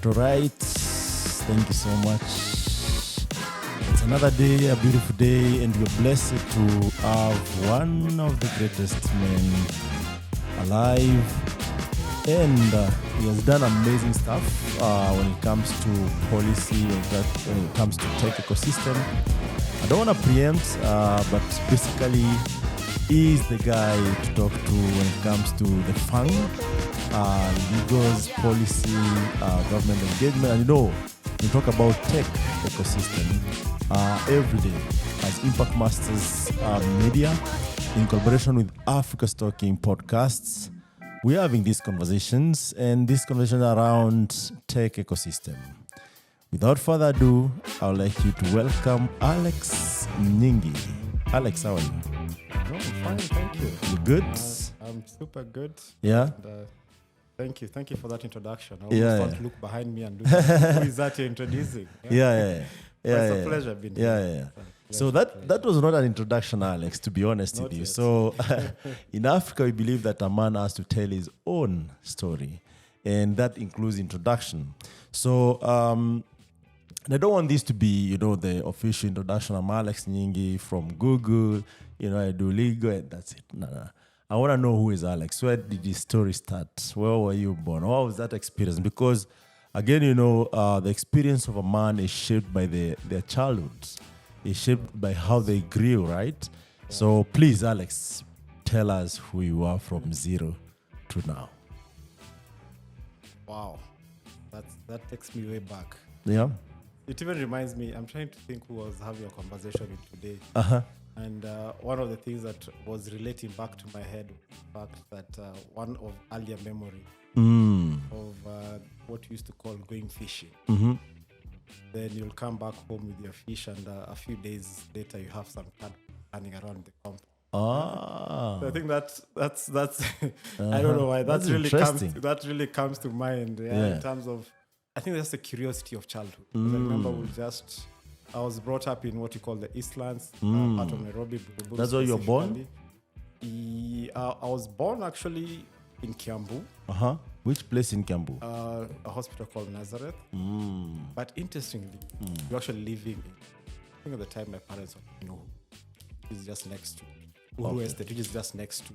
right. Thank you so much. It's another day, a beautiful day, and we're blessed to have one of the greatest men alive. And he has done amazing stuff when it comes to policy, when it comes to tech ecosystem. I don't want to preempt, but basically, he's the guy to talk to when it comes to the fund, legals, policy, government engagement. And you know, we talk about tech ecosystem every day as Impact Masters Media in collaboration with Africa's Talking Podcasts. We're having these conversations and this conversation around tech ecosystem. Without further ado, I would like you to welcome Alex Nyingi. Alex, how are you? No, I'm fine, thank you. You good? I'm super good. Yeah. And, thank you for that introduction. I Yeah, almost want to look behind me and look who is that you're introducing? Yeah. It's a pleasure being here. So that was not an introduction, Alex, to be honest Not with you. yet. So in Africa, we believe that a man has to tell his own story, and that includes introduction. So I don't want this to be, the official introduction. I'm Alex Nyingi from Google. I do legal, and that's it. No. I want to know who is Alex. Where did this story start? Where were you born? What was that experience? Because, again, the experience of a man is shaped by their childhood. It's shaped by how they grew, right? Yeah. So please, Alex, tell us who you are from zero to now. Wow. That takes me way back. Yeah. It even reminds me, I'm trying to think who was having a conversation with today. Uh-huh. And one of the things that was relating back to my head was the fact that one of earlier memory of what we used to call going fishing. Mm-hmm. Then you'll come back home with your fish, and a few days later you have some cat running around the compound. So I think that's I don't know why That's interesting. that really comes to mind. In terms of, I think that's the curiosity of childhood. I remember I was brought up in what you call the Eastlands, part of Nairobi. That's where you're born? I was born actually in Kiambu. Uh-huh. Which place in Kiambu? A hospital called Nazareth. But interestingly, we're actually living in, I think at the time my parents were, is just next to Uru Estate, which is just next to.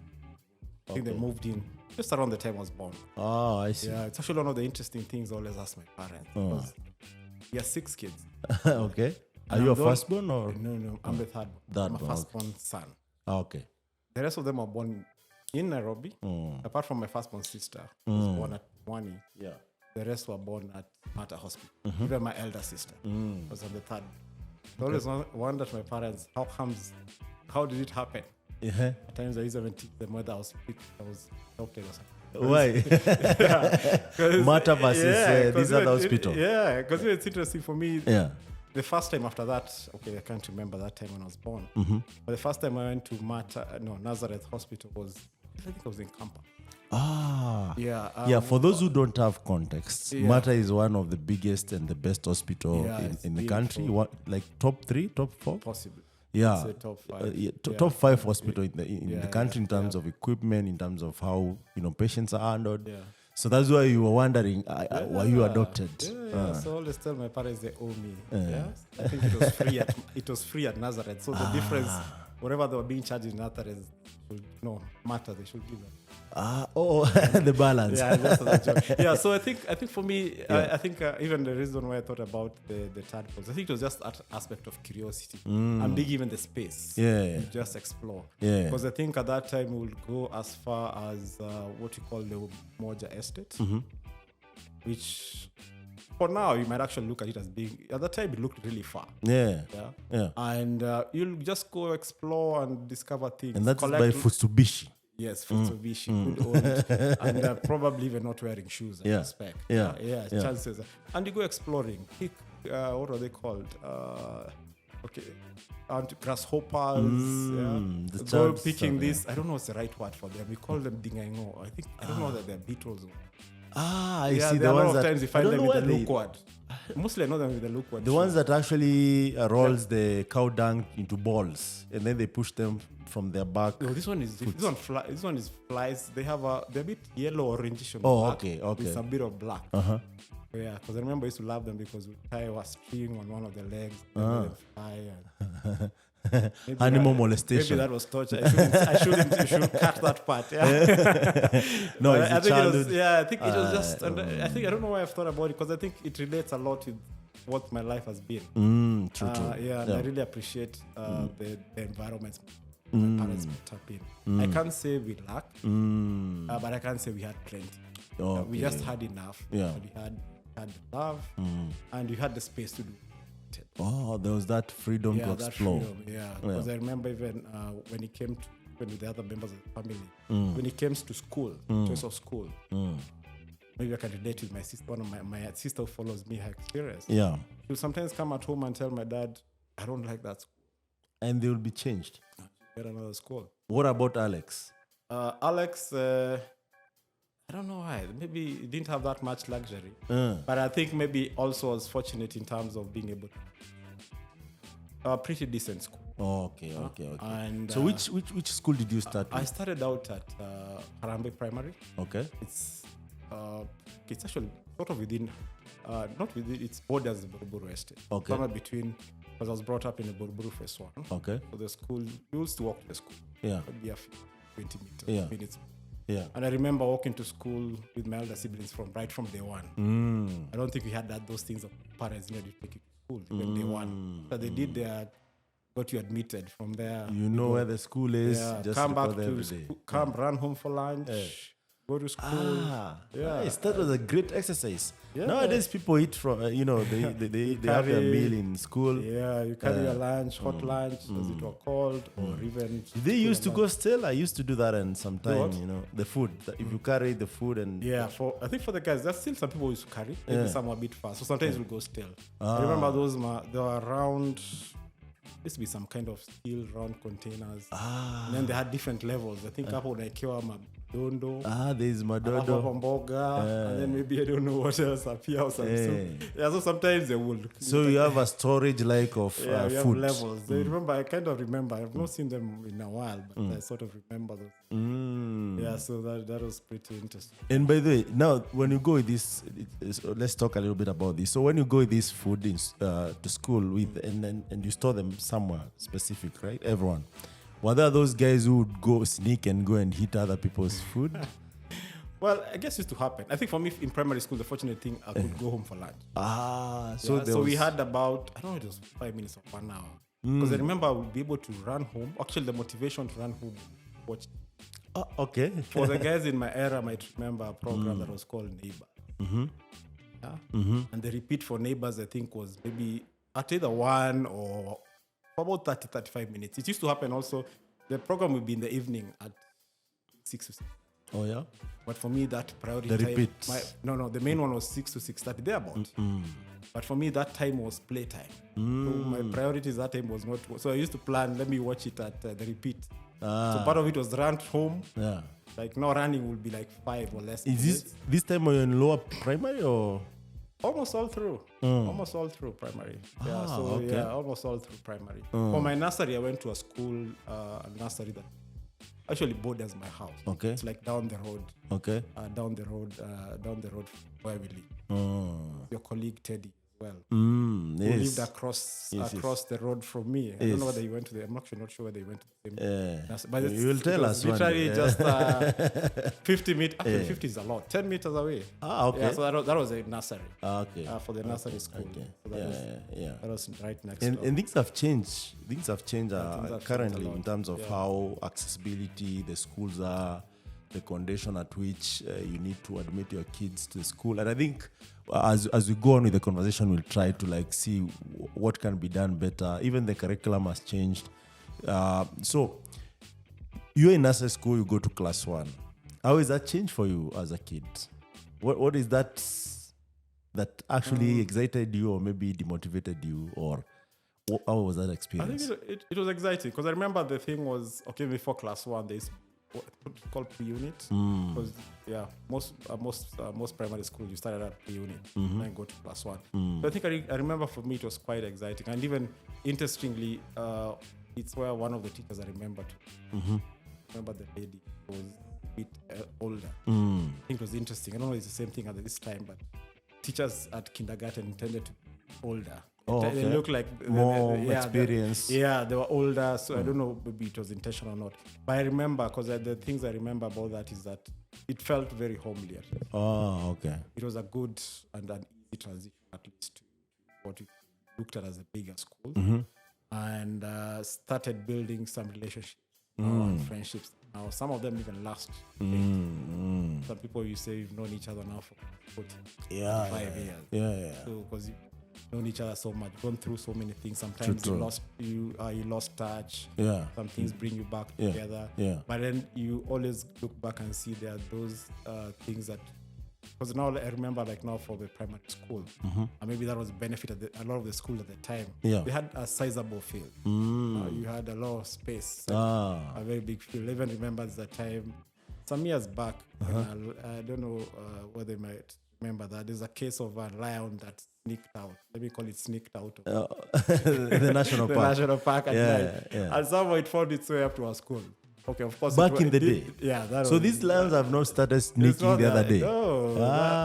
I think they moved in just around the time I was born. Oh, I see. Yeah, it's actually one of the interesting things I always ask my parents. Because we are 6 kids. Okay. Are you a firstborn or? No, I'm the third one. I'm a firstborn son. Okay. The rest of them are born in Nairobi, apart from my firstborn sister, who was born at Mwani. Yeah. The rest were born at Mata Hospital. Even my elder sister was on the third. I always wondered my parents, how did it happen? At times I used to even teach them whether I was adopted or something. Why? Mata versus these other hospitals. Yeah, because it's interesting for me. Yeah. The first time after that, I can't remember that time when I was born. But the first time I went to Nazareth Hospital I think I was in Kampa. For those who don't have context, Mata is one of the biggest and the best hospital in the country. What, like top 3, top 4? Possibly. Yeah. Top 5. Top 5 hospital in the country in terms of equipment, in terms of how patients are handled. Yeah. So that's why you were wondering, were you adopted? Yeah. So I always tell my parents they owe me. I think it was free at Nazareth. So the difference, whatever they were being charged in Nazareth, matter. They should give them. The balance. Yeah, that's the joke. Yeah, so I think for me, I think even the reason why I thought about the tadpoles, I think it was just that aspect of curiosity and being given the space to just explore. Yeah. Because I think at that time we would go as far as what you call the Moja Estate, which for now you might actually look at it as being, at that time it looked really far. Yeah. And you'll just go explore and discover things. And that's by Futsubishi. Yes, Mitsubishi, good old, and probably even not wearing shoes, I suspect. Chances. And you go exploring. Pick, what are they called? And grasshoppers. Go picking this. I don't know what's the right word for them. We call them dingaingo. I don't know that they're beetles. I see the ones that times you find them with the look word. Mostly I know them with the look word. The ones that actually rolls the cow dung into balls and then they push them from their back. No, this one is flies. They're a bit yellow orangish on the back. Okay. With some bit of black. Yeah, because I remember I used to love them because we tie a string on one of the legs and let them fly. Animal molestation. Maybe that was torture. You should cut that part. Yeah. No, But it's I a think it was, childhood. yeah, I think it was just, and I think, I don't know why I've thought about it because I think it relates a lot with what my life has been. True. Yeah, and I really appreciate the environments my parents put up in. I can't say we lacked, but I can't say we had plenty. We just had enough. Yeah. We had the love, and we had the space to do it. Oh, there was that freedom to explore. Because I remember even when it came to, when with the other members of the family, when it came to school, choice of school, maybe I can relate with my sister. One of my sister who follows me, her experience. Yeah. She'll sometimes come at home and tell my dad, I don't like that school. And they will be changed. Get another school. What about Alex? Alex, I don't know why. Maybe he didn't have that much luxury. But I think maybe also was fortunate in terms of being able to a pretty decent school. Okay. And so which school did you start with? I started out at Harambe Primary. Okay. It's actually sort of within, not within, it's borders the Buruburu Estate. Okay. Somewhere between, because I was brought up in the Buruburu Phase 1. Okay. So the school, you used to walk to the school. Yeah. Maybe a few 20 minutes. Yeah. And I remember walking to school with my elder siblings right from day one. I don't think we had those things of parents needed to take you to school even day one. So they did got you admitted from there. You know where the school is. Yeah. Just come back to school, come run home for lunch. Go to school. Nice. That was a great exercise. Yeah. Nowadays, people eat from, they have their meal in school. Yeah, you carry your lunch, hot lunch, as it were called, or even. They used to go still. I used to do that, and sometimes, the food. If you carry the food and. Yeah, I think for the guys, there's still some people who used to carry. Maybe some are a bit fast. So sometimes we'll go still. I remember those, they were around. Used to be some kind of steel round containers. And then they had different levels. I think hapo unaikiwa madondo. There's madondo. Mboga. And then maybe I don't know what else appear or something. So sometimes they would. So you have a storage of food. We have levels. I kind of remember. I've not seen them in a while, but I sort of remember those. Yeah, so that was pretty interesting. And by the way, now when you go with this, let's talk a little bit about this. So when you go with this food to school with, and you store them somewhere specific, right? Everyone. Were there those guys who would go sneak and go and eat other people's food? Well, I guess it used to happen. I think for me in primary school, the fortunate thing, I could go home for lunch. So we had about, I don't know, it was 5 minutes or 1 hour. Because I remember I would be able to run home. Actually, the motivation to run home, watch. Okay. For the guys in my era, might remember a program that was called Neighbor. And the repeat for Neighbors, I think, was maybe at either 1 or for about 30-35 minutes. It used to happen also. The program would be in the evening at 6 or 7. Oh, yeah? But for me, that priority the time... repeat. The main one was 6 to 6:30, thereabout. But for me, that time was playtime. So my priorities that time was not... So I used to plan, let me watch it at the repeat. So part of it was run home. Yeah. Like now running would be like 5 or less. Is this time when you're in lower primary or... Almost all through. Almost all through primary. Almost all through primary. For my nursery, I went to a school, a nursery that actually borders my house. Okay. It's like down the road. Okay. Down the road where we live. Your colleague Teddy as well. Who lived across the road from me. I don't know whether he went to the... I'm actually not sure whether he went to the same... But you will tell us literally just 50 meters. Actually, 50 is a lot. 10 meters away. Okay. Yeah, so that was a nursery. Okay. For the nursery school. Okay. So that was right next door. And things have changed. Currently in terms of how accessibility the schools are, the condition at which you need to admit your kids to school. And I think as we go on with the conversation, we'll try to see what can be done better. Even the curriculum has changed. So you're in nursery school, you go to class 1. How is that change for you as a kid? What is that actually excited you or maybe demotivated you, or how was that experience? I think it was exciting because I remember the thing was, before class 1, there's what called pre-unit. Because most primary schools you started at pre-unit and go to class 1. So I think I remember for me it was quite exciting, and even interestingly, it's where one of the teachers I remember remember the lady was a bit older. I think it was interesting. I don't know if it's the same thing at this time, but teachers at kindergarten tended to be older. Oh, okay. They look like more experience. They were older, so I don't know maybe it was intentional or not. But I remember, because the things I remember about that is that it felt very homely. Oh, okay. It was a good and an easy transition, at least, to what we looked at as a bigger school, and started building some relationships and friendships. Now, some of them even last. Some people, you say you've known each other now for 45 years. Yeah. So, because known each other so much, gone through so many things. Sometimes you lost touch. Yeah. Some things bring you back together. Yeah. But then you always look back and see there are those things that, because now I remember, like now for the primary school, and maybe that was the benefit of a lot of the school at the time. Yeah. They had a sizable field. You had a lot of space, a very big field. I even remember the time, some years back, when I don't know whether they might remember that, there's a case of a lion that sneaked out. Let me call it sneaked out. The national park. The national park at night. Yeah. And somehow it found its way up to our school. Okay, of course. Back in the day. Yeah. So these lions have not started sneaking the other day. No,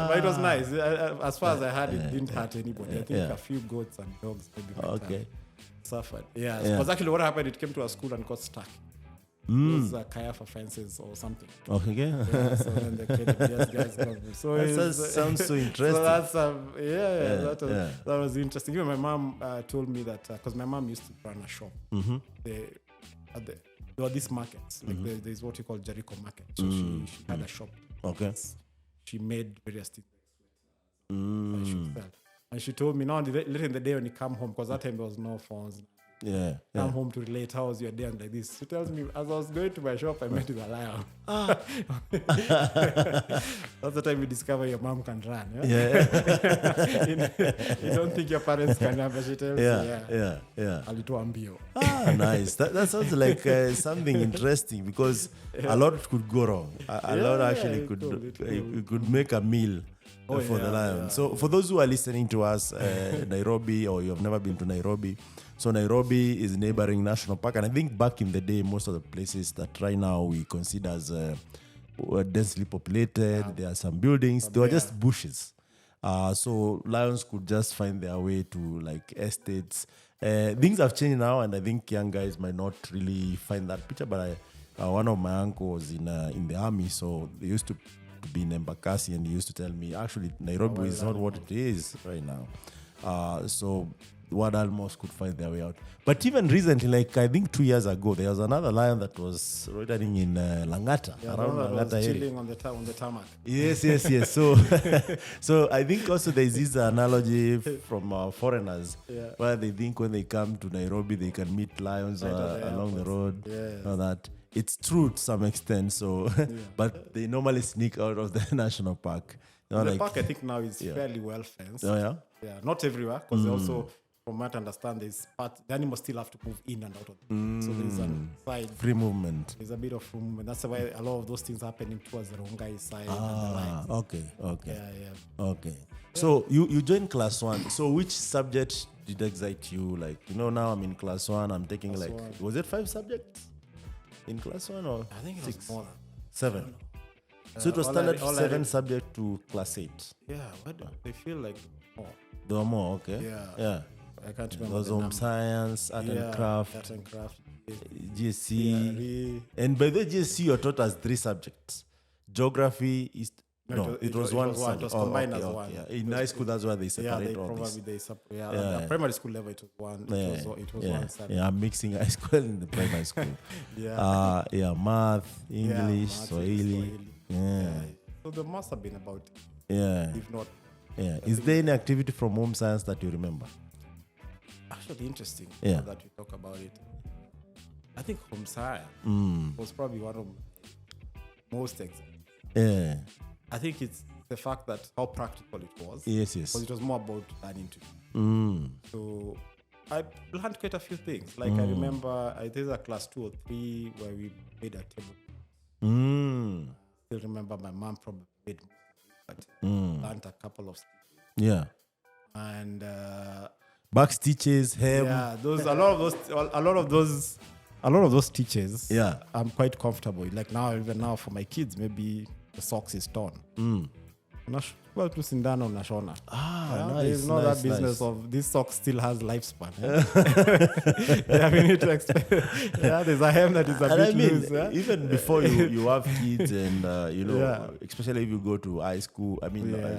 but it was nice. As far as I heard, it didn't hurt anybody. I think a few goats and dogs maybe suffered. Yeah. Because actually what happened, it came to our school and got stuck. Those kaya for fences or something. Okay. Yeah, so then the guys got me. So that sounds so interesting. So that's that was interesting. Even my mom told me that, because my mom used to run a shop. There were these markets, like there's what you call Jericho market. So she had a shop. Okay. She made various things. And she told me, now later in the day when you come home, because that time there was no phones. Come home to relate how was your day and like this. She tells me, as I was going to my shop, I met with a lion. That's the time you discover your mom can run. You don't think your parents can run, but she tells you, alitoa mbio. Nice. That sounds like something interesting, because a lot could go wrong. A lot actually could make a meal for the lion. So for those who are listening to us, Nairobi, or you have never been to Nairobi, so Nairobi is a neighboring national park, and I think back in the day, most of the places that right now we consider as were densely populated, there are some buildings, they were just bushes. So lions could just find their way to like estates. Things have changed now, and I think young guys might not really find that picture, but one of my uncles was in the army, so they used to be in Embakasi, and he used to tell me, actually, Nairobi is not what it is right now. So wild animals could find their way out. But even recently, like I think 2 years ago, there was another lion that was loitering in Langata, around Langata area. Chilling on the tarmac. Yes. So I think also there's this analogy from foreigners where they think when they come to Nairobi, they can meet lions along the road. That it's true to some extent. So, but they normally sneak out of the national park. The park, I think now is fairly well fenced. Yeah, not everywhere, because also, from what I understand, there's the animals still have to move in and out of it. So there's a side free movement. There's a bit of free movement. That's why a lot of those things happening towards the Rongai side and the lines. Okay. Yeah. So you joined class 1. So which subject did excite you? Like, now I'm in class 1. I'm taking was it 5 subjects in class 1 or I think it was 6? More than 7. So it was standard 7 subject to class 8. Yeah, what do they feel like more? There were more, okay. Yeah. I can't remember. There was home science, art and craft, GSC. And by the GSC, you're taught as 3 subjects. Geography is... No, it was one subject. It was combined as one. Yeah. In high school, that's why they separate all this. At primary school level, it was one. It was one subject. Yeah, I'm mixing high school in the primary school. Math, English, Swahili. So there must have been about, if not. Yeah. Is there any activity from home science that you remember? Actually, interesting that we talk about it. I think home science was probably one of most exciting. Yeah. I think it's the fact that how practical it was. Yes. Because it was more about learning to. So I learned quite a few things. Like I remember, there's a class 2 or 3 where we made a table. Still remember my mom probably made, but learned a couple of things. Yeah. And back stitches, hem. Yeah, a lot of those stitches. Yeah, I'm quite comfortable. Like even now for my kids, maybe the socks is torn. Well, to sindano unashona. Nice. There's not nice, that business nice. of this sock still has lifespan. We need to expect. There's a hem that is a bit loose. Even before you have kids and especially if you go to high school,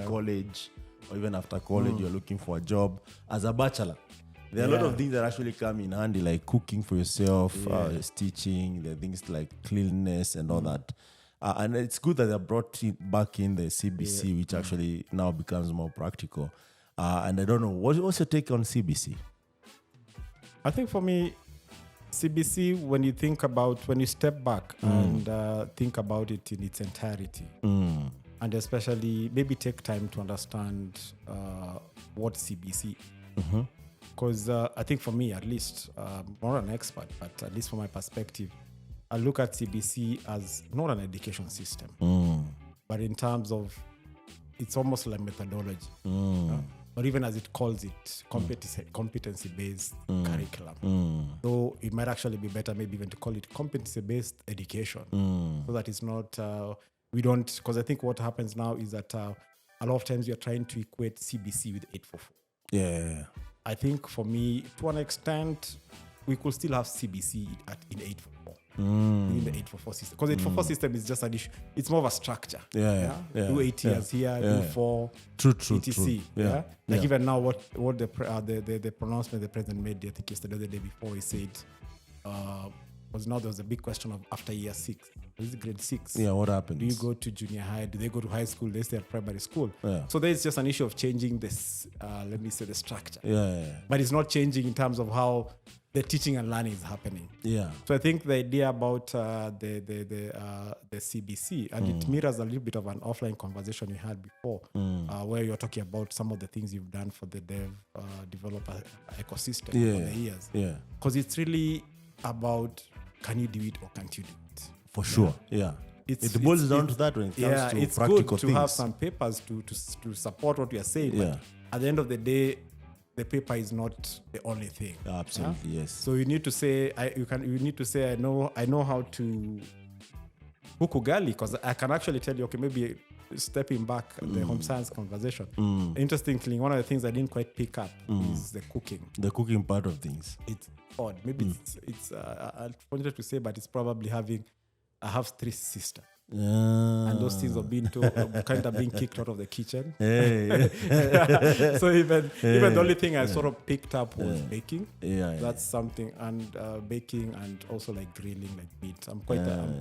college, or even after college, you're looking for a job as a bachelor. There are a lot of things that actually come in handy, like cooking for yourself, stitching, the things like cleanliness and all that. And it's good that they brought back in the CBC, which actually now becomes more practical. And I don't know, what's your take on CBC? I think for me, CBC, when you step back and think about it in its entirety, and especially maybe take time to understand what CBC is. Because I think for me, at least, I'm not an expert, but at least from my perspective, I look at CBC as not an education system, but in terms of, it's almost like methodology. Or even as it calls it, competency-based curriculum. So it might actually be better maybe even to call it competency-based education. So that it's not, we don't, because I think what happens now is that a lot of times you're trying to equate CBC with 844. Yeah. I think for me, to an extent, we could still have CBC in 844. In the 844 system. Because 844 system is just an issue. It's more of a structure. Do 8 years here, do 4, etc. Like even now, what the pronouncement the president made, I think yesterday or the day before, he said, because now there was a big question of after year 6. This is grade 6. Yeah, what happens? Do you go to junior high? Do they go to high school? Do they stay at primary school? So there's just an issue of changing this, let me say, the structure. But it's not changing in terms of how the teaching and learning is happening. So I think the idea about the CBC, and it mirrors a little bit of an offline conversation we had before, where you're talking about some of the things you've done for the developer ecosystem over the years. Because it's really about, can you do it or can't you do it? For sure, it boils down to that when it comes to it's practical good to things. have some papers to support what we are saying. But at the end of the day, the paper is not the only thing. Absolutely, yes. So you need to say, you need to say, I know how to cook ugali, because I can actually tell you, okay, maybe stepping back the home science conversation. Interestingly, one of the things I didn't quite pick up is the cooking. The cooking part of things. It's odd. Maybe it's I wanted to say, but it's probably I have 3 sisters. And those things are kind of being kicked out of the kitchen. So even the only thing I sort of picked up was baking. That's something, and baking, and also like grilling, like meat.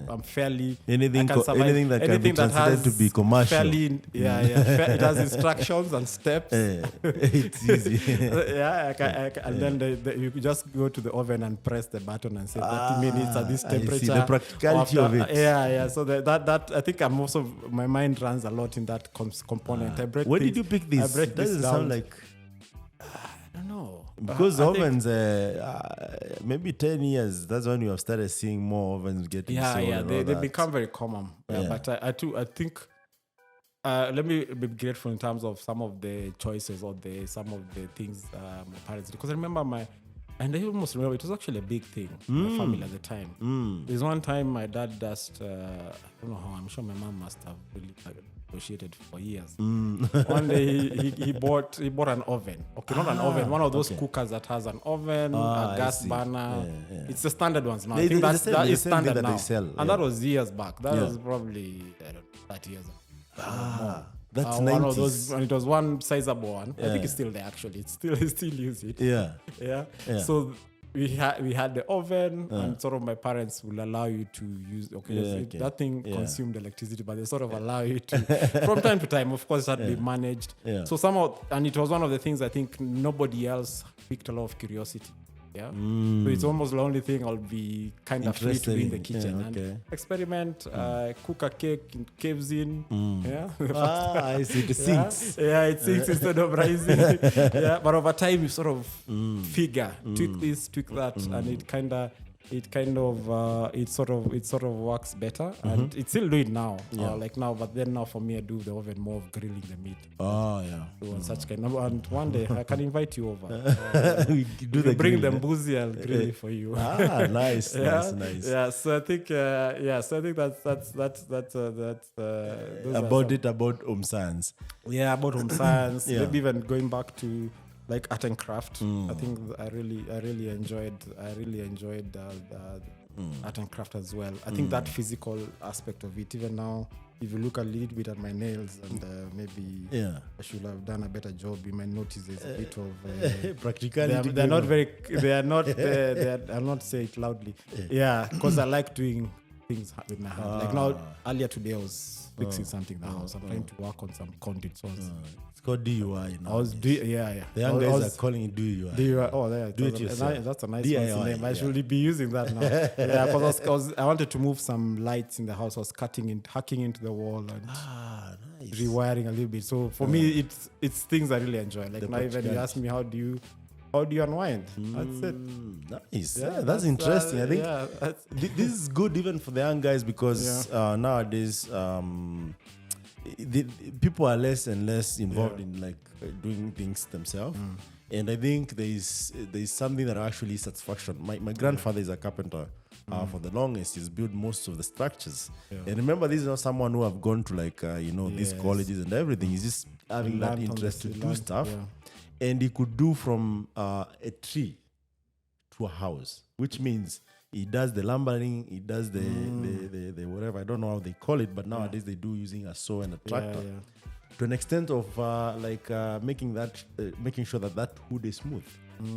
I'm fairly anything that can be translated to be commercial. Fairly, it has instructions and steps. It's easy. And then you just go to the oven and press the button and say 30 minutes at this temperature. I see the practicality of it. So that I think I'm also, my mind runs a lot in that component. Where did you pick this? It doesn't sound like, I don't know, because ovens maybe 10 years, that's when you have started seeing more ovens getting sold. They become very common. But I think let me be grateful in terms of some of the choices or some of the things my parents did, because I remember and I almost remember it was actually a big thing in my family at the time. There's one time my dad just, I don't know how, I'm sure my mom must have really negotiated for years. One day he bought an oven. Okay, not an oven, one of those cookers that has an oven, a gas burner. It's the standard ones now. I think that is standard now. And that was years back. That was probably 30 years ago. That's one of those, and it was one sizable one. I think it's still there actually. It's still use it. So we had the oven, and sort of my parents will allow you to use. That thing consumed electricity, but they sort of allow you to from time to time. Of course, it had to be managed. So somehow, and it was one of the things I think nobody else picked a lot of curiosity. So it's almost the only thing I'll be kind of free to be in the kitchen and experiment, cook a cake in caves in. I see, it sinks. It sinks instead of rising. But over time you sort of figure, tweak this, tweak that, and it kind of it kind of it sort of works better, and it still do it now, like now. But then now for me, I do the oven more of grilling the meat. Oh yeah, so such kind of. And one day I can invite you over. We do the bring grill, them boozy, I'll grill it for you. Nice, nice. Yeah, so I think that's about home science. Yeah, about home science. Maybe even going back to like art and craft. I think I really enjoyed art and craft as well. I think that physical aspect of it, even now, if you look a little bit at my nails, and maybe I should have done a better job, you might notice there's a bit of practicality. They're not very. They are not. I'll not say it loudly. Yeah, because I like doing things with my hand. Like now, earlier today, I was fixing something in the house. I'm trying to work on some content. So it's called DUI. I was The young guys are calling it DUI. DUI. Oh, yeah. Do it yourself. That's a nice DIY, name. I should be using that now. Yeah, because I wanted to move some lights in the house. I was hacking into the wall and nice. rewiring a little bit. So for me, it's things I really enjoy. Like now, even you ask me how do you unwind? That's it. Nice. Yeah, that's interesting. I think this is good even for the young guys because nowadays people are less and less involved in like doing things themselves. And I think there is something that actually satisfaction. My grandfather is a carpenter. For the longest, he's built most of the structures. And remember, this is not someone who have gone to like these colleges and everything. He's just having that interest to do stuff. And he could do from a tree to a house, which means he does the lumbering, he does the whatever, I don't know how they call it, but nowadays they do using a saw and a tractor to an extent of making sure that wood is smooth.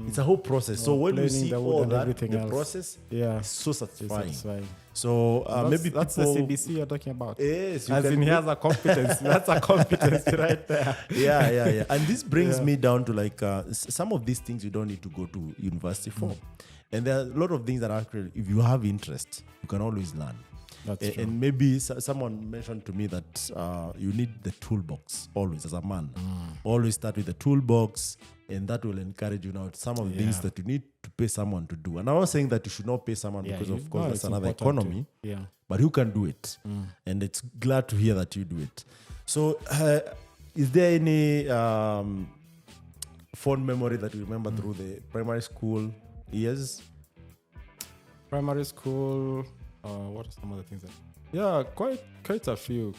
It's a whole process. So when you see all that, the process, it's so satisfying. So maybe that's the CBC you're talking about. Yes, as in he has a competence. That's a competence right there. Yeah. And this brings me down to like some of these things you don't need to go to university for. And there are a lot of things that actually, if you have interest, you can always learn. That's true. And maybe someone mentioned to me that you need the toolbox always as a man. Always start with the toolbox, and that will encourage you now some of the things that you need to pay someone to do. And I'm not saying that you should not pay someone because of course that's another economy. But you can do it. And it's glad to hear that you do it. So is there any fond memory that you remember through the primary school years? Primary school, what are some other things? Quite a few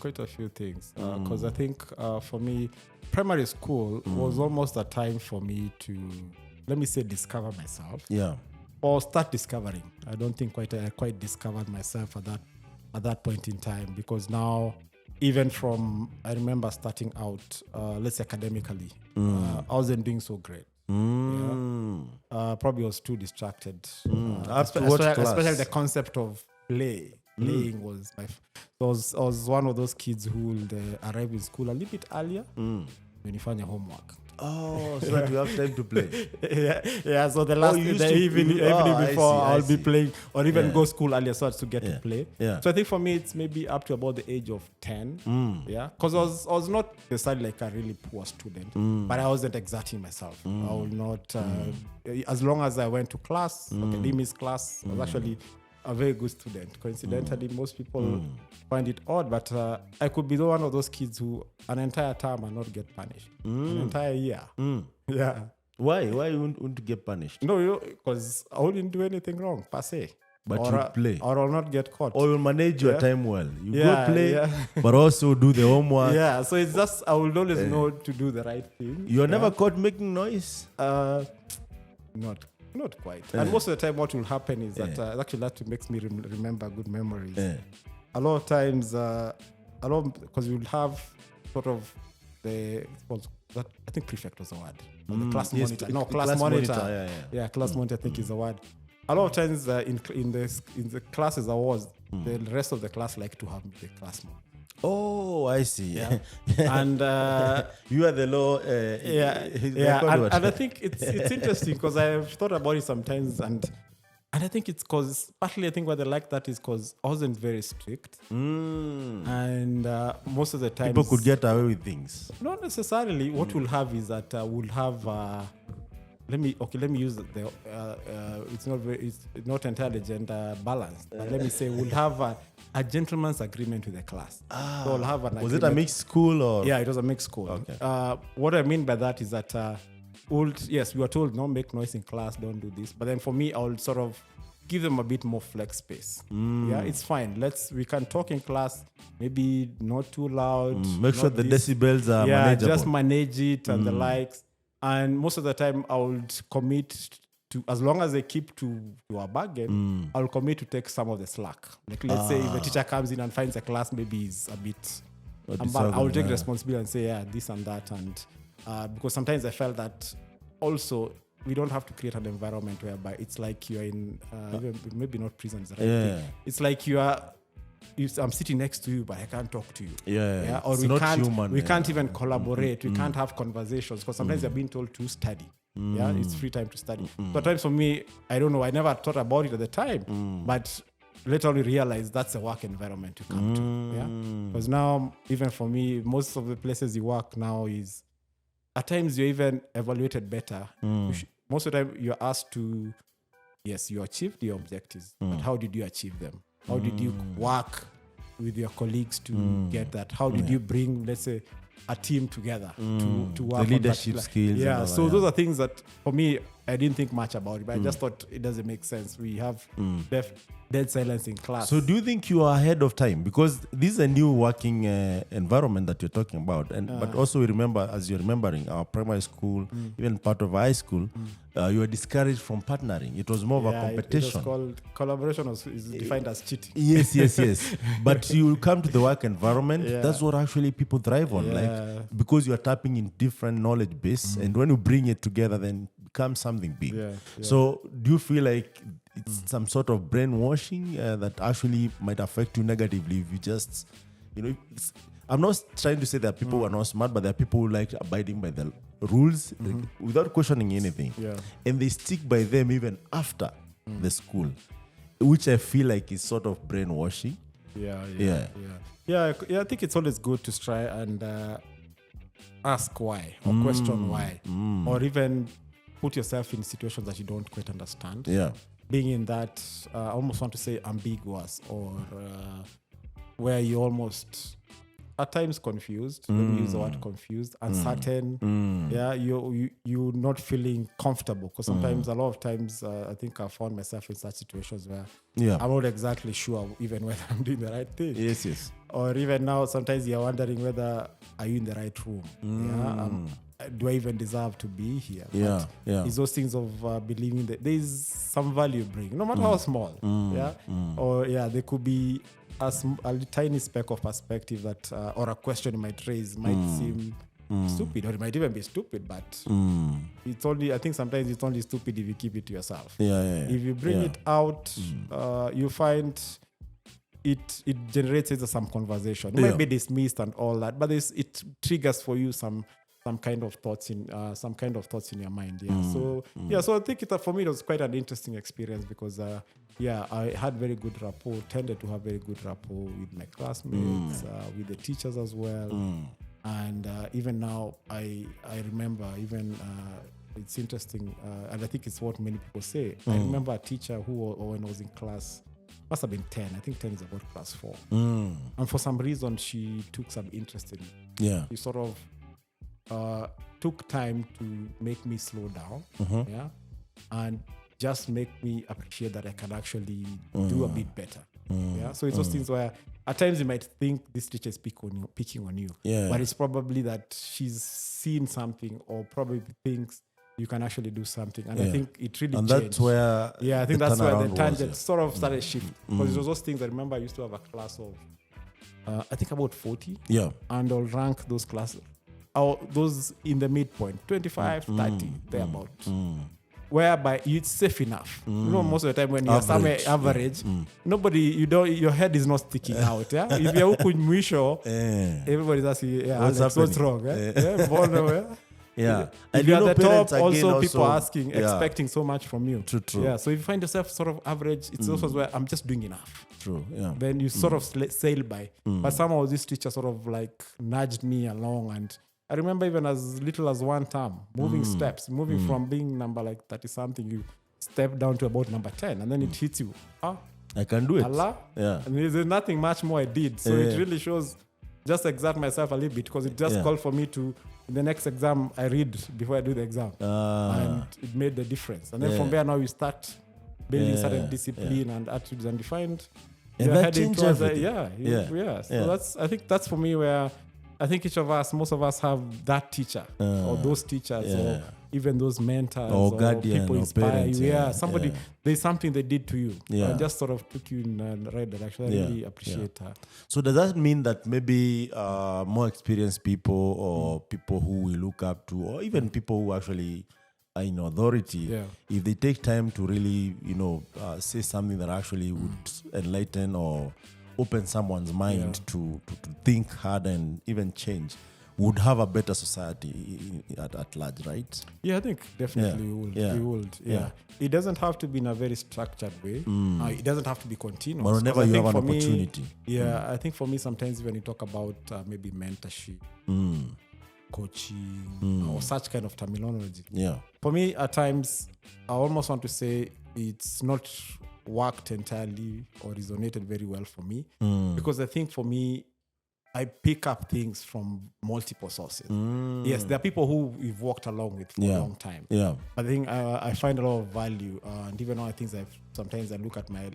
things. Because I think for me, primary school was almost a time for me to, let me say, discover myself. Or start discovering. I don't think I quite discovered myself at that point in time, because now, even from, I remember starting out, let's say academically, I wasn't doing so great. Probably was too distracted. Especially the concept of playing was I was one of those kids who would arrive in school a little bit earlier when you find your homework. Oh, so that you have time to play. So the evening before I'll be playing, or even go school earlier so as to get to play. So I think for me it's maybe up to about the age of 10. Because I was not necessarily like a really poor student, but I wasn't exerting myself. I will not, as long as I went to class, academics class, I was actually a very good student. Coincidentally, most people find it odd, but I could be one of those kids who an entire term and not get punished. An entire year. Yeah. Why you wouldn't get punished? No, because I wouldn't do anything wrong per se. But you play. Or I'll not get caught. Or you'll manage your time well. You go play, but also do the homework. Yeah, so it's just, I will always know to do the right thing. You're never caught making noise? Not quite. And most of the time what will happen is that actually that makes me remember good memories. A lot of times, because you'll have sort of I think prefect was the word. The class monitor. No, class monitor. Class monitor I think is the word. A lot of times in the classes I was, the rest of the class like to have me the class monitor. Oh, I see. And you are the law. And I think it's interesting because I've thought about it sometimes, and I think it's because partly I think why they like that is because I wasn't very strict, and most of the time people could get away with things. Not necessarily. What we'll have is that we'll have let me use the it's not entirely gender balanced, but let me say we'll have a gentleman's agreement with the class. So we'll have an was agreement. it a mixed school or? Yeah, it was a mixed school. Okay. What I mean by that is that yes, we were told don't make noise in class, don't do this. But then for me, I'll sort of give them a bit more flex space. Yeah, it's fine. We can talk in class, maybe not too loud. Make sure the decibels are manageable. Just manage it and the likes. And most of the time, I would commit to, as long as they keep to our bargain, I'll commit to take some of the slack. Like let's say if the teacher comes in and finds a class maybe is a bit, I will take responsibility and say this and that, and because sometimes I felt that also we don't have to create an environment whereby it's like you're in maybe not prison is the right thing. It's like I'm sitting next to you, but I can't talk to you. Or we can't even collaborate. We can't have conversations because sometimes you're being told to study. It's free time to study. Sometimes for me, I don't know. I never thought about it at the time, but later on we realized that's a work environment you come to. Because now, even for me, most of the places you work now is at times you're even evaluated better. Most of the time you're asked to, yes, you achieved your objectives, but how did you achieve them? How did you work with your colleagues to get that? How did you bring, let's say, a team together to work the leadership skills? Yeah, so those are things that, for me, I didn't think much about it, but I just thought it doesn't make sense. We have dead silence in class. So do you think you are ahead of time? Because this is a new working environment that you're talking about. But also we remember, as you're remembering, our primary school, even part of high school, you were discouraged from partnering. It was more of a competition. It was called collaboration is defined as cheating. Yes. But you come to the work environment, that's what actually people thrive on. Like, because you're tapping in different knowledge base, and when you bring it together, then it becomes something big. So do you feel like it's some sort of brainwashing that actually might affect you negatively if you just, I'm not trying to say that people are not smart, but there are people who like abiding by the rules without questioning anything. And they stick by them even after the school, which I feel like is sort of brainwashing. I think it's always good to try and ask why or question why, or even put yourself in situations that you don't quite understand. Being in that, I almost want to say ambiguous, or where you almost at times confused. Let me use the word confused, uncertain. You're not feeling comfortable, because sometimes, a lot of times, I think I found myself in such situations where I'm not exactly sure even whether I'm doing the right thing. Yes. Or even now, sometimes you're wondering whether are you in the right room. Do I even deserve to be here? It's those things of believing that there is some value you bring, no matter how small. Or there could be a tiny speck of perspective that, or a question you might raise might seem stupid, or it might even be stupid, but it's only, I think sometimes it's only stupid if you keep it to yourself. If you bring it out, you find it generates some conversation. It might be dismissed and all that, but it triggers for you some kind of thoughts in your mind. So I think for me it was quite an interesting experience, because I had very good rapport, tended to have very good rapport with my classmates, with the teachers as well. And even now I remember, even it's interesting, and I think it's what many people say. I remember a teacher who, when I was in class, must have been 10. I think 10 is about class 4. And for some reason, she took some interest in me. She sort of took time to make me slow down, and just make me appreciate that I can actually do a bit better. So it's those things where at times you might think this teacher is picking on you, but it's probably that she's seen something, or probably thinks you can actually do something. And I think it really changed. That's where I think that's where the tangent sort of started shifting. Because it was those things. I remember I used to have a class of I think about 40, and I'll rank those classes, those in the midpoint, 25, 30, thereabout. Whereby it's safe enough. Most of the time when you're somewhere average, your head is not sticking out. If you're huku mwisho, everybody's asking you, what's wrong? If you're at the top, also people are asking, expecting so much from you. True. So if you find yourself sort of average, it's also where I'm just doing enough. Then you sort of sail by. But somehow this teacher sort of like nudged me along, and I remember even as little as one term, moving steps, moving from being number like 30 something, you step down to about number 10, and then it hits you. I can do it. Allah. Yeah. And there's nothing much more I did. So it really shows just exert myself a little bit, because it just called for me to, in the next exam, I read before I do the exam. And it made the difference. And then from there, now you start building certain discipline and attitudes and defined. And that changed everything. So I think that's for me where I think each of us, most of us have that teacher or those teachers or even those mentors or guardian people or inspire parents, you. Somebody, there's something they did to you and just sort of took you in the right direction. I really appreciate her. So does that mean that maybe more experienced people or people who we look up to, or even people who actually are in authority, if they take time to really, say something that actually would enlighten or open someone's mind to think hard and even change, would have a better society at large, right? Yeah, I think definitely we would. Yeah. It doesn't have to be in a very structured way. It doesn't have to be continuous. But whenever you have an opportunity. I think for me, sometimes when you talk about maybe mentorship, coaching, or such kind of terminology, for me, at times, I almost want to say it's not worked entirely or resonated very well for me, because I think for me, I pick up things from multiple sources. Yes, there are people who we've walked along with for a long time. But I think I find a lot of value, and even all the things sometimes I look at my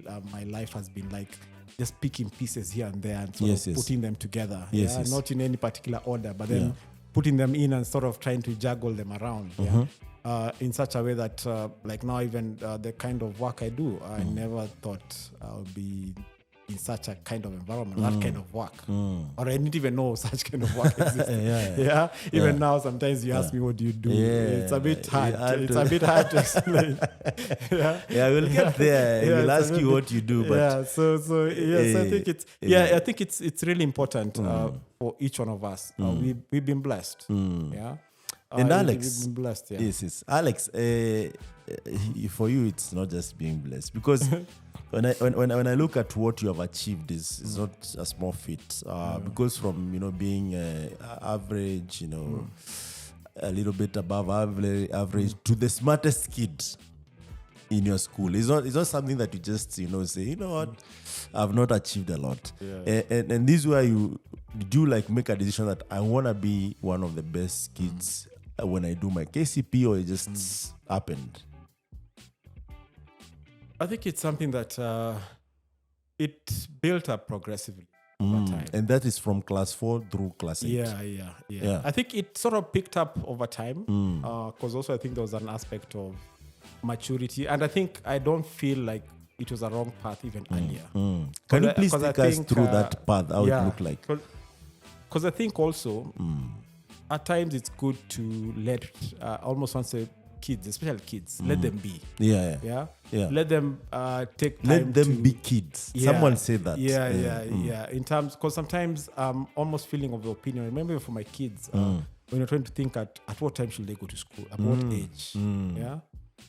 life has been like just picking pieces here and there and sort of putting them together. Not in any particular order, but then putting them in and sort of trying to juggle them around. In such a way that like now even the kind of work I do, I never thought I would be in such a kind of environment, that kind of work, or I didn't even know such kind of work existed. Even now, sometimes you ask me, what do you do? It's a bit hard. It's a bit hard to explain. We'll get there. We'll ask you what you do. But so I think it's I think it's really important for each one of us. We've been blessed. And Alex, we've been blessed. Yes. Alex, for you, it's not just being blessed, because when I look at what you have achieved, it's not a small feat. Because from being average, a little bit above average to the smartest kid in your school, it's not something that you just say, what, I've not achieved a lot. And this is where did you like make a decision that I want to be one of the best kids when I do my KCP, or it just happened? I think it's something that it built up progressively over time. And that is from class 4 through class 8. Yeah. I think it sort of picked up over time, because also I think there was an aspect of maturity, and I think I don't feel like it was a wrong path even earlier. Can you please take us through that path, how it looked like? Because I think also at times it's good to let almost want to say kids, especially kids, let them be. Let them take time. Let them be kids. Someone said that. In terms, because sometimes I'm almost feeling of the opinion. I remember for my kids, when you're trying to think at what time should they go to school, at what age,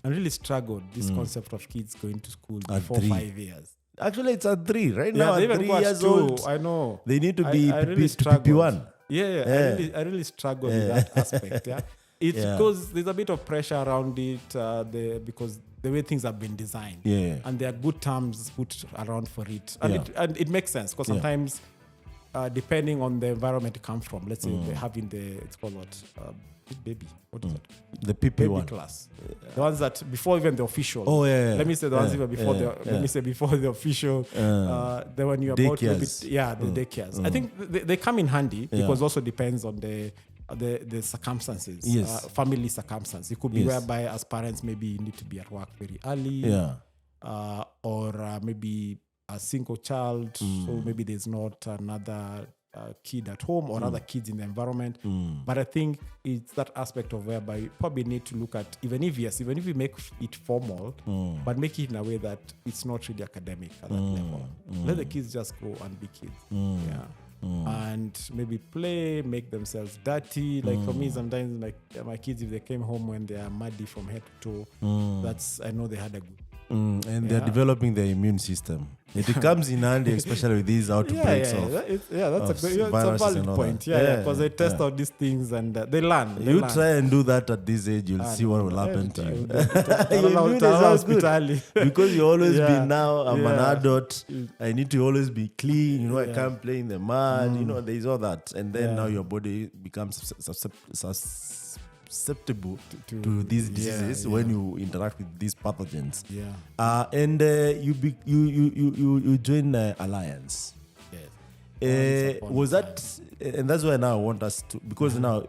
I really struggled this concept of kids going to school before 5 years. Actually, it's at 3 right now. They at even 3 years 2, old, I know. They need to be PP1. I really struggle with that aspect. It's because there's a bit of pressure around it, because the way things have been designed, and there are good terms put around for it, and it makes sense, because sometimes, depending on the environment you come from, let's say they're having it's called what? Baby, what is it? The PP1 baby class, the ones that before even the official. Let me say the ones even before let me say before the official. The one you're about to the daycares. I think they come in handy because also depends on the circumstances, family circumstances. It could be whereby as parents maybe you need to be at work very early, or maybe a single child, so maybe there's not another kid at home or other kids in the environment. But I think it's that aspect of whereby you probably need to look at, even if we make it formal, but make it in a way that it's not really academic at that level. Let the kids just go and be kids. And maybe play, make themselves dirty. Like for me, sometimes like my kids, if they came home when they are muddy from head to toe, I know they had a good And they're developing their immune system. It comes in handy, especially with these outbreaks that's a valid point. That. Because they test out these things and they learn. You try and do that at this age, you'll see what will happen to you. Your immune is hospital. Because you always be now, I'm an adult, I need to always be clean, I can't play in the mud, there's all that. And then now your body becomes susceptible to these diseases when you interact with these pathogens. And you join Alliance. Was that, and that's why now I want us to, because now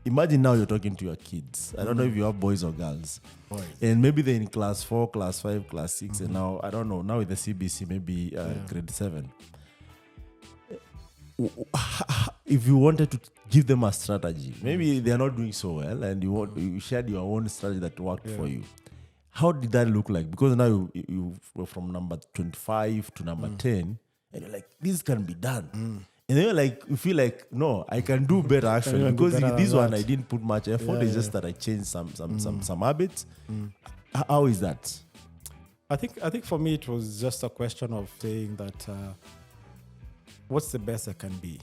imagine now you're talking to your kids. I don't know if you have boys or girls. And maybe they're in class 4, class 5, class 6, and now I don't know, now with the CBC maybe grade 7. If you wanted to give them a strategy, maybe they're not doing so well, and you shared your own strategy that worked for you. How did that look like? Because now you were from number 25 to number 10, and you're like, this can be done. And then you're like, you feel like, no, I can do better actually, because in this one I didn't put much effort. It's just that I changed some habits. How is that? I think for me it was just a question of saying that. What's the best I can be?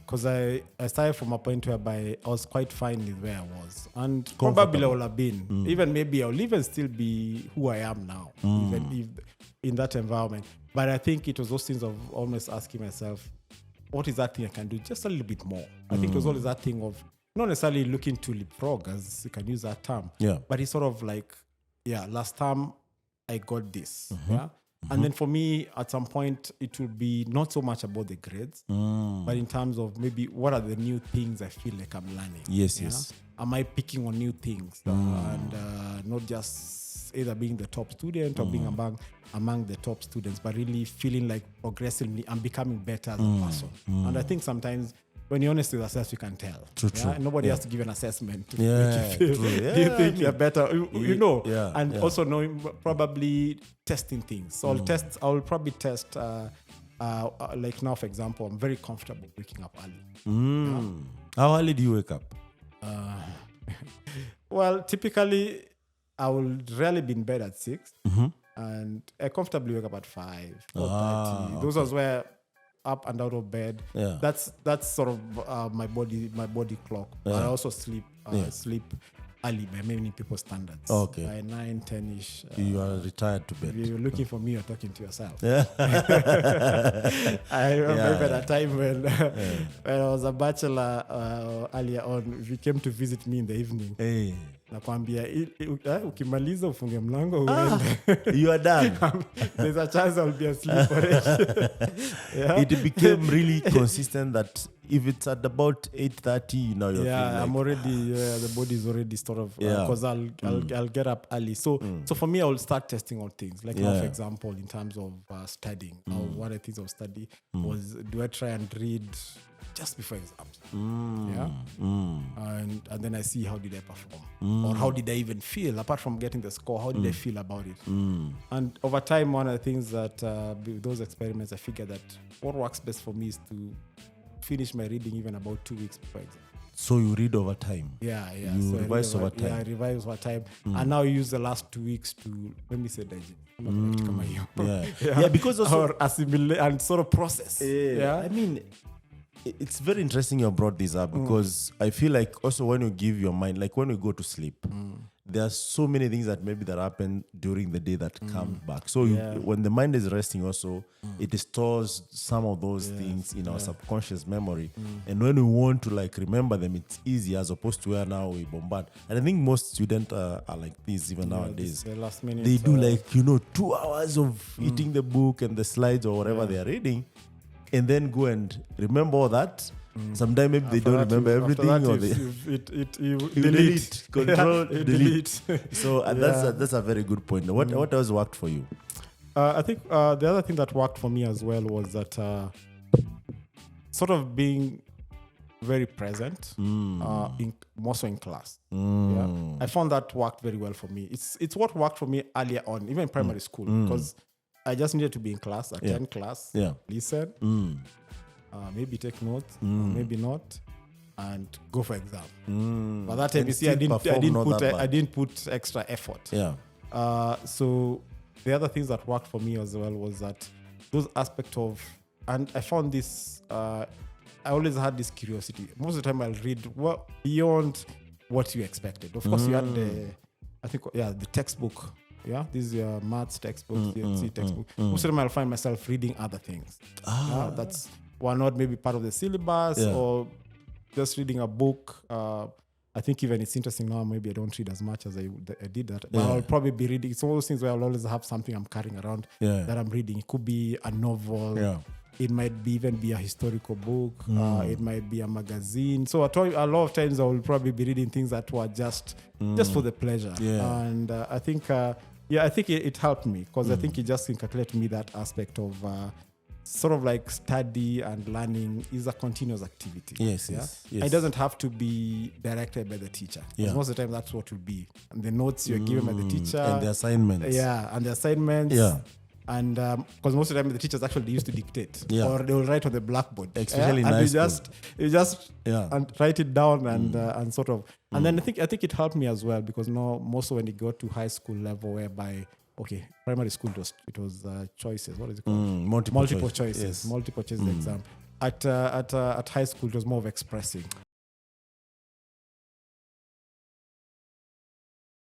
Because I started from a point whereby I was quite fine with where I was, and probably I would have been even maybe I'll even still be who I am now, even if in that environment. But I think it was those things of almost asking myself, what is that thing I can do just a little bit more? I think it was always that thing of not necessarily looking to leapfrog, as you can use that term, but it's sort of like, last time I got this, and then for me, at some point, it will be not so much about the grades, but in terms of maybe what are the new things I feel like I'm learning. Yes. Am I picking on new things and not just either being the top student or being among the top students, but really feeling like progressively I'm becoming better as a person. And I think sometimes when you're honest with yourself, you can tell. True. Nobody has to give an assessment to make you feel. Do you think you're better? And also knowing, probably testing things. So I'll probably test, like now, for example, I'm very comfortable waking up early. How early do you wake up? Well, typically, I will rarely be in bed at 6. And I comfortably wake up at 5, 4:30. Those are where up and out of bed. That's sort of my body clock. But I also sleep early by many people's standards. By 9, 10-ish. You are retired to bed. If you're looking for me, you're talking to yourself. I remember at a time when I was a bachelor earlier on, if you came to visit me in the evening. Nakwambia ukimaliza ufunge mlango uende. You are done. There's a chance I'll be asleep already. It became really consistent that if it's at about 8:30, now you're feeling like, I'm already the body is already sort of because I'll get up early. So for me, I will start testing out things like now, for example, in terms of studying. One of the things of study was, do I try and read just before exams? And then I see how did I perform, or how did I even feel apart from getting the score. How did I feel about it? And over time, one of the things that with those experiments, I figured that what works best for me is to finish my reading even about 2 weeks before exam. So you read over time? You revise over time? I revise over time. And now I use the last 2 weeks to, let me say, digest. Because also... Or assimilate and sort of process. I mean... It's very interesting you brought this up because I feel like also when you give your mind, like when you go to sleep, there are so many things that maybe that happen during the day that come back. So when the mind is resting also, it stores some of those things in our subconscious memory. And when we want to like remember them, it's easy as opposed to where now we bombard. And I think most students are like this even nowadays. The last minute, they do 2 hours of eating the book and the slides or whatever they are reading. And then go and remember all that. Sometimes maybe they don't remember everything, or you delete, control, delete. So that's a very good point. What else worked for you? I think the other thing that worked for me as well was that sort of being very present, more so in class. I found that worked very well for me. It's what worked for me earlier on, even in primary school, because I just needed to be in class, attend class, listen, maybe take notes, maybe not, and go for exam. But that time, you see, I didn't put extra effort. So the other things that worked for me as well was that those aspects of, and I found this, I always had this curiosity. Most of the time I'll read beyond what you expected. Of course, you had the textbook. Yeah, this is your maths textbook, CNC textbook. Most of the time I'll find myself reading other things. That's not maybe part of the syllabus or just reading a book. I think even it's interesting now, maybe I don't read as much as I did that. But I'll probably be reading. It's one of those things where I'll always have something I'm carrying around that I'm reading. It could be a novel. Yeah. It might even be a historical book. It might be a magazine. So a lot of times I will probably be reading things that were just for the pleasure. Yeah. And I think it helped me because I think it just inculcated me that aspect of sort of like study and learning is a continuous activity. Yes. It doesn't have to be directed by the teacher. Yeah. Most of the time that's what it will be. And the notes you're given by the teacher. And the assignments. Yeah, and the assignments. Yeah. And because most of the time the teachers actually used to dictate or they will write on the blackboard. Especially and nice you just and write it down and sort of. And then I think it helped me as well because most of when you go to high school level whereby primary school it was choices. What is it called? Multiple choices. Yes. Multiple choice exam. At high school it was more of expressing.